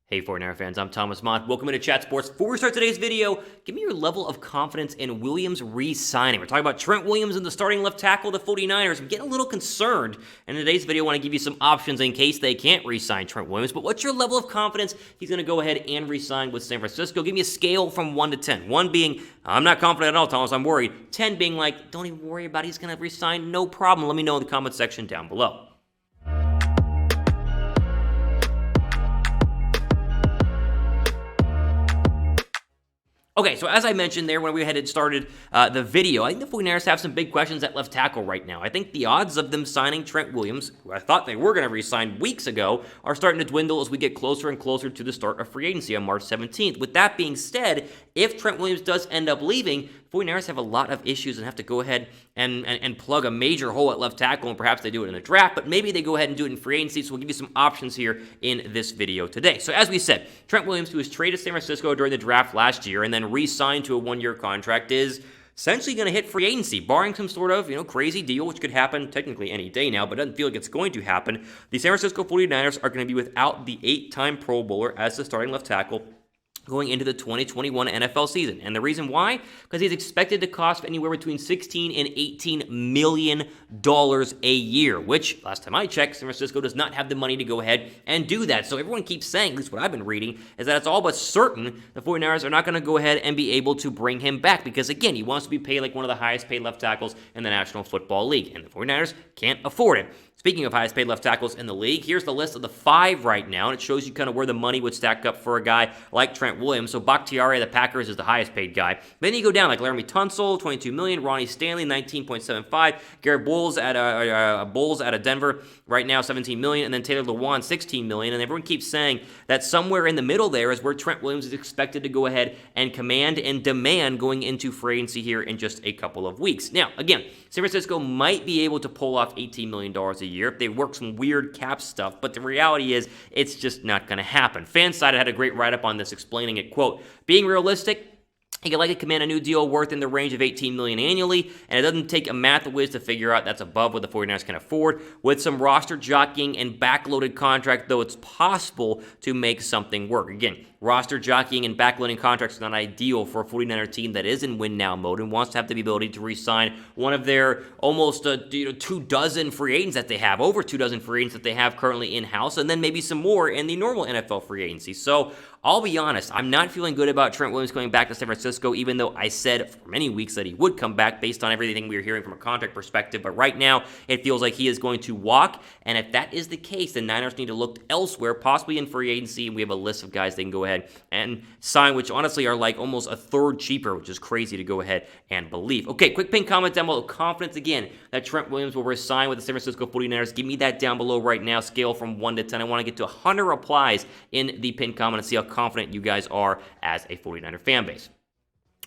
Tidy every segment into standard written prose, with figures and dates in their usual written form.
Hey 49er fans, I'm Thomas Mott. Welcome into Chat Sports. Before we start today's video, give me your level of confidence in Williams re-signing. We're talking about Trent Williams and the starting left tackle of the 49ers. I'm getting a little concerned. And in today's video, I want to give you some options in case they can't re-sign Trent Williams. But what's your level of confidence he's going to go ahead and re-sign with San Francisco? Give me a scale from 1 to 10. 1 being, I'm not confident at all, Thomas, I'm worried. 10 being like, don't even worry about it, he's going to re-sign, no problem. Let me know in the comment section down below. Okay, so as I mentioned there when we had started the video, I think the 49ers have some big questions at left tackle right now. I think the odds of them signing Trent Williams, who I thought they were going to re-sign weeks ago, are starting to dwindle as we get closer and closer to the start of free agency on March 17th. With that being said, if Trent Williams does end up leaving, 49ers have a lot of issues and have to go ahead and plug a major hole at left tackle, and perhaps they do it in the draft, but maybe they go ahead and do it in free agency, so we'll give you some options here in this video today. So as we said, Trent Williams, who was traded to San Francisco during the draft last year and then re-signed to a one-year contract, is essentially going to hit free agency, barring some sort of, crazy deal, which could happen technically any day now, but doesn't feel like it's going to happen. The San Francisco 49ers are going to be without the 8-time Pro Bowler as the starting left tackle going into the 2021 NFL season. And the reason why? Because he's expected to cost anywhere between $16 and $18 million a year, which, last time I checked, San Francisco does not have the money to go ahead and do that. So everyone keeps saying, at least what I've been reading, is that it's all but certain the 49ers are not going to go ahead and be able to bring him back because, again, he wants to be paid like one of the highest paid left tackles in the National Football League, and the 49ers can't afford it. Speaking of highest paid left tackles in the league, here's the list of the 5 right now, and it shows you kind of where the money would stack up for a guy like Trent Williams. So Bakhtiari, the Packers, is the highest paid guy. Then you go down like Laramie Tunsil, $22 million, Ronnie Stanley, $19.75, Garrett Bowles out of Denver right now, $17 million, and then Taylor Lewan, $16 million. And everyone keeps saying that somewhere in the middle there is where Trent Williams is expected to go ahead and command and demand going into free agency here in just a couple of weeks. Now, again, San Francisco might be able to pull off $18 million a year if they work some weird cap stuff, but the reality is it's just not going to happen. Fanside had a great write-up on this explaining it, quote, being realistic, he could likely command a new deal worth in the range of $18 million annually, and it doesn't take a math whiz to figure out that's above what the 49ers can afford. With some roster jockeying and backloaded contract, though, it's possible to make something work. Again, roster jockeying and backloading contracts are not ideal for a 49er team that is in win-now mode and wants to have the ability to re-sign one of their almost 24 free agents that they have, over 24 free agents that they have currently in-house, and then maybe some more in the normal NFL free agency. So I'll be honest, I'm not feeling good about Trent Williams coming back to San Francisco, even though I said for many weeks that he would come back based on everything we were hearing from a contract perspective. But right now, it feels like he is going to walk. And if that is the case, the Niners need to look elsewhere, possibly in free agency. And we have a list of guys they can go ahead and sign, which honestly are like almost a third cheaper, which is crazy to go ahead and believe. Okay, quick pin comment down below. Confidence again that Trent Williams will resign with the San Francisco 49ers. Give me that down below right now. Scale from 1 to 10. I want to get to 100 replies in the pin comment and see how confident you guys are as a 49er fan base.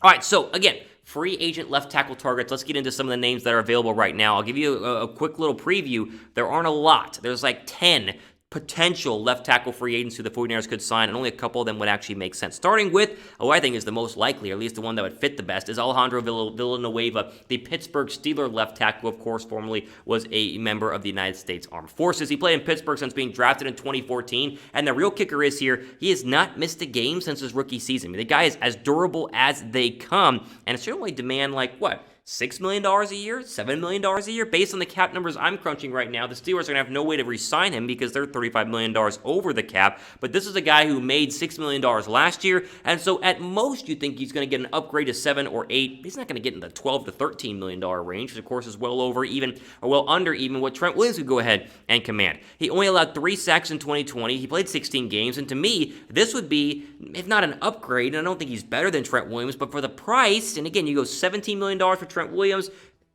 All right, so again, free agent left tackle targets. Let's get into some of the names that are available right now. I'll give you a quick little preview. There aren't a lot. There's like 10 potential left tackle free agents who the 49ers could sign, and only a couple of them would actually make sense. Starting with, who I think is the most likely, or at least the one that would fit the best, is Alejandro Villanueva, the Pittsburgh Steelers left tackle, of course, formerly was a member of the United States Armed Forces. He played in Pittsburgh since being drafted in 2014, and the real kicker is here, he has not missed a game since his rookie season. I mean, the guy is as durable as they come, and it should only demand, like, what? $6 million a year, $7 million a year. Based on the cap numbers I'm crunching right now, the Steelers are going to have no way to re-sign him because they're $35 million over the cap. But this is a guy who made $6 million last year, and so at most you think he's going to get an upgrade to 7 or 8. He's not going to get in the $12 to $13 million range, which of course is well under even what Trent Williams could go ahead and command. He only allowed 3 sacks in 2020. He played 16 games, and to me, this would be, if not an upgrade, and I don't think he's better than Trent Williams, but for the price, and again, you go $17 million for Trent Williams,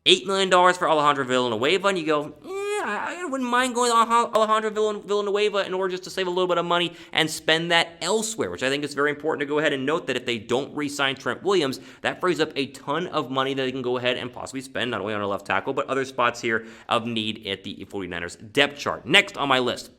$8 million for Alejandro Villanueva, and you go, I wouldn't mind going Alejandro Villanueva in order just to save a little bit of money and spend that elsewhere, which I think is very important to go ahead and note that if they don't re-sign Trent Williams, that frees up a ton of money that they can go ahead and possibly spend not only on a left tackle, but other spots here of need at the 49ers depth chart. Next on my list,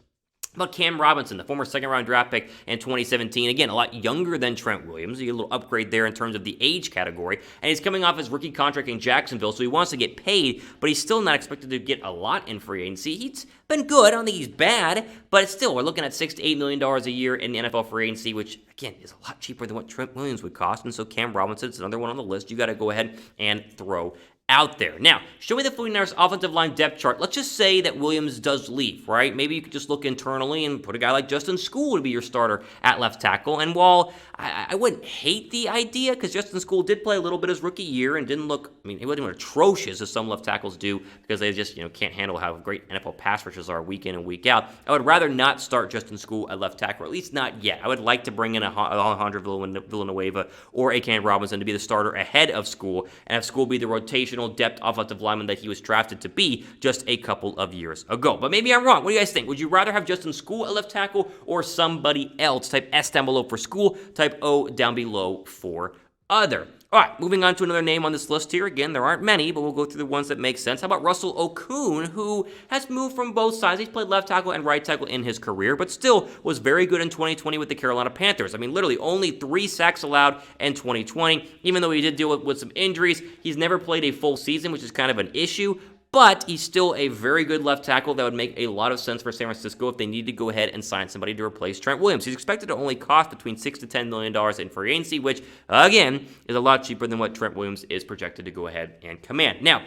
About Cam Robinson, the former second-round draft pick in 2017. Again, a lot younger than Trent Williams. You get a little upgrade there in terms of the age category. And he's coming off his rookie contract in Jacksonville, so he wants to get paid, but he's still not expected to get a lot in free agency. He's been good. I don't think he's bad, but still, we're looking at $6 to $8 million a year in the NFL free agency, which, again, is a lot cheaper than what Trent Williams would cost. And so Cam Robinson's another one on the list you got to go ahead and throw out there. Now, show me the 49ers offensive line depth chart. Let's just say that Williams does leave, right? Maybe you could just look internally and put a guy like Justin Skule to be your starter at left tackle. And while I wouldn't hate the idea, because Justin Skule did play a little bit his rookie year and didn't look, he wasn't even atrocious as some left tackles do, because they just, can't handle how great NFL pass rushers are week in and week out. I would rather not start Justin Skule at left tackle, or at least not yet. I would like to bring in Alejandro Villanueva or Cam Robinson to be the starter ahead of Skule, and have Skule be the rotational depth offensive lineman that he was drafted to be just a couple of years ago. But maybe I'm wrong. What do you guys think? Would you rather have Justin Skule at left tackle or somebody else? Type S down below for Skule, type O down below for other. All right, moving on to another name on this list here. Again, there aren't many, but we'll go through the ones that make sense. How about Russell Okung, who has moved from both sides? He's played left tackle and right tackle in his career, but still was very good in 2020 with the Carolina Panthers. Literally only 3 sacks allowed in 2020. Even though he did deal with some injuries, he's never played a full season, which is kind of an issue. But he's still a very good left tackle that would make a lot of sense for San Francisco if they need to go ahead and sign somebody to replace Trent Williams. He's expected to only cost between $6 to $10 million in free agency, which, again, is a lot cheaper than what Trent Williams is projected to go ahead and command. Now,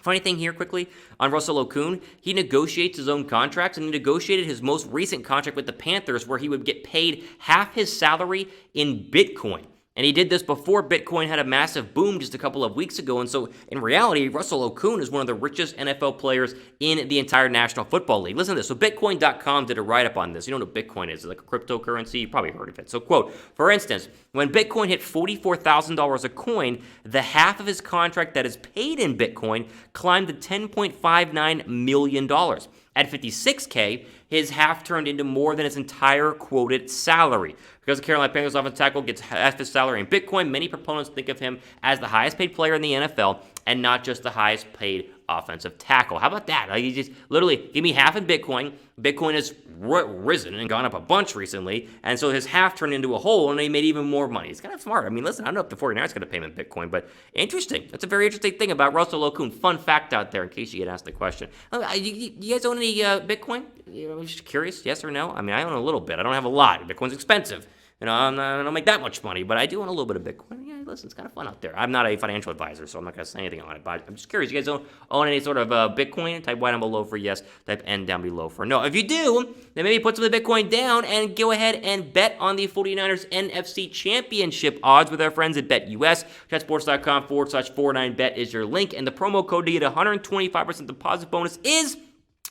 funny thing here quickly on Russell Okung, he negotiates his own contracts, and he negotiated his most recent contract with the Panthers where he would get paid half his salary in Bitcoin. And he did this before Bitcoin had a massive boom just a couple of weeks ago. And so, in reality, Russell Okung is one of the richest NFL players in the entire National Football League. Listen to this. So, Bitcoin.com did a write-up on this. You know what Bitcoin is. It's like a cryptocurrency. You probably heard of it. So, quote, for instance, when Bitcoin hit $44,000 a coin, the half of his contract that is paid in Bitcoin climbed to $10.59 million. At 56K, his half turned into more than his entire quoted salary. Because the Carolina Panthers offensive tackle gets half his salary in Bitcoin, many proponents think of him as the highest paid player in the NFL and not just the highest paid offensive tackle. How about that? You just literally give me half in Bitcoin. Bitcoin has risen and gone up a bunch recently, and so his half turned into a whole, and he made even more money. It's kind of smart. Listen, I don't know if the 49ers are going to pay him in Bitcoin, but interesting. That's a very interesting thing about Russell Okung. Fun fact out there in case you get asked the question. You guys own any Bitcoin? I'm just curious, yes or no? I own a little bit. I don't have a lot. Bitcoin's expensive. I don't make that much money, but I do own a little bit of Bitcoin. Yeah, listen, it's kind of fun out there. I'm not a financial advisor, so I'm not going to say anything on it, but I'm just curious. You guys own any sort of Bitcoin? Type Y down below for yes, type N down below for no. If you do, then maybe put some of the Bitcoin down and go ahead and bet on the 49ers NFC Championship odds with our friends at BetUS. ChatSports.com/49bet is your link, and the promo code to get 125% deposit bonus is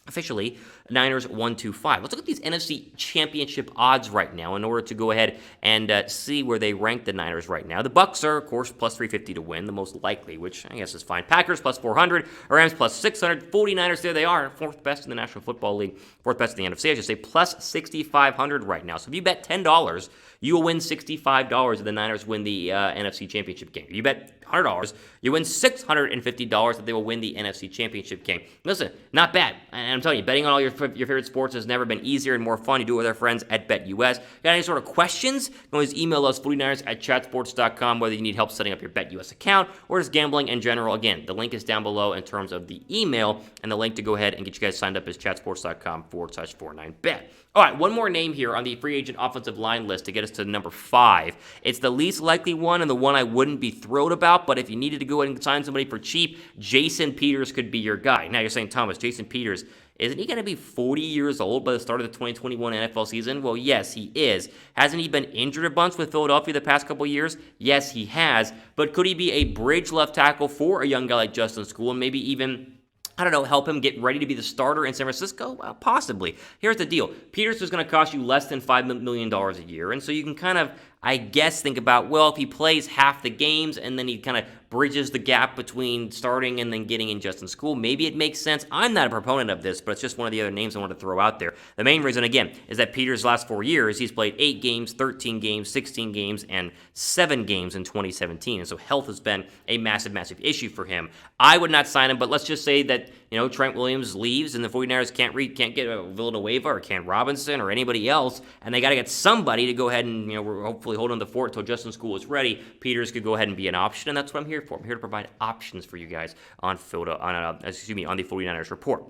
officially Niners 125. Let's look at these NFC Championship odds right now in order to go ahead and see where they rank the Niners right now. The Bucks are, of course, plus 350 to win, the most likely, which I guess is fine. Packers plus 400, Rams plus 600, 49ers, there they are, fourth best in the National Football League, fourth best in the NFC, I should say, plus 6,500 right now. So if you bet $10, you will win $65 if the Niners win the NFC Championship game. If you bet $100, you win $650 that they will win the NFC Championship game. Listen, not bad. And I'm telling you, betting on all your favorite sports has never been easier and more fun. You do it with our friends at BetUS. Got any sort of questions? You can always email us, 49ers@chatsports.com, whether you need help setting up your BetUS account or just gambling in general. Again, the link is down below in terms of the email, and the link to go ahead and get you guys signed up is chatsports.com/49bet. All right, one more name here on the free agent offensive line list to get us to number 5. It's the least likely one and the one I wouldn't be thrilled about, but if you needed to go ahead and sign somebody for cheap, Jason Peters could be your guy. Now you're saying, Thomas, Jason Peters, isn't he going to be 40 years old by the start of the 2021 NFL season? Well, yes, he is. Hasn't he been injured a bunch with Philadelphia the past couple years? Yes, he has. But could he be a bridge left tackle for a young guy like Justin Skule and maybe even, help him get ready to be the starter in San Francisco? Well, possibly. Here's the deal. Peters is going to cost you less than $5 million a year, and so you can kind of, I guess, think about, well, if he plays half the games and then he kind of bridges the gap between starting and then getting in Justin Skule, maybe it makes sense. I'm not a proponent of this, but it's just one of the other names I want to throw out there. The main reason, again, is that Peters' last 4 years, he's played 8 games, 13 games, 16 games, and 7 games in 2017, and so health has been a massive, massive issue for him. I would not sign him, but let's just say that Trent Williams leaves and the 49ers can't get Villanueva or Cam Robinson or anybody else, and they got to get somebody to go ahead and, we're hopefully holding the fort until Justin School is ready. Peters could go ahead and be an option, and that's what I'm here for. I'm here to provide options for you guys on the 49ers report.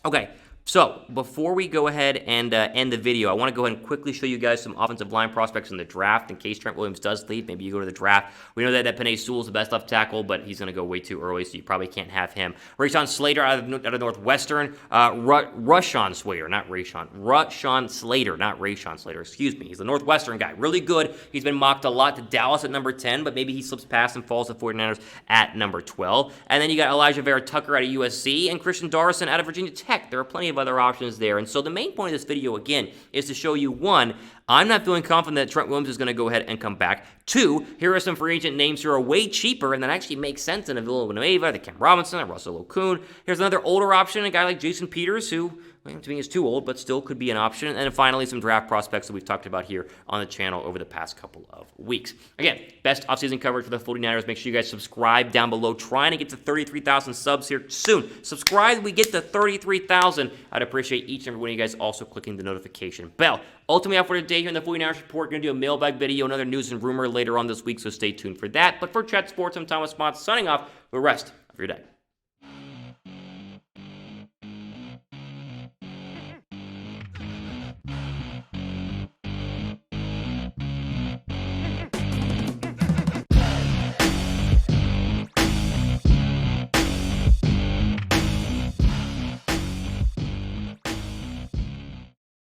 Okay. So, before we go ahead and end the video, I want to go ahead and quickly show you guys some offensive line prospects in the draft in case Trent Williams does leave. Maybe you go to the draft. We know that Penei Sewell is the best left tackle, but he's going to go way too early, so you probably can't have him. Rashawn Slater out of Northwestern. Rashawn Slater, not Rashawn. Rashawn Slater, not Rashawn Slater. Excuse me. He's the Northwestern guy. Really good. He's been mocked a lot to Dallas at number 10, but maybe he slips past and falls to 49ers at number 12. And then you got Elijah Vera Tucker out of USC and Christian Darrison out of Virginia Tech. There are plenty of other options there. And so the main point of this video, again, is to show you, one, I'm not feeling confident that Trent Williams is going to go ahead and come back. Two, here are some free agent names who are way cheaper and that actually makes sense in a Villanueva, the Cam Robinson, and Russell Okung. Here's another older option, a guy like Jason Peters, who, to me, is too old, but still could be an option. And then finally, some draft prospects that we've talked about here on the channel over the past couple of weeks. Again, best offseason coverage for the 49ers. Make sure you guys subscribe down below. Trying to get to 33,000 subs here soon. Subscribe, we get to 33,000. I'd appreciate each and every one of you guys also clicking the notification bell. Ultimately, out for today here in the 49ers Report, going to do a mailbag video, another news and rumor later on this week, so stay tuned for that. But for Chat Sports, I'm Thomas Mott, signing off for the rest of your day.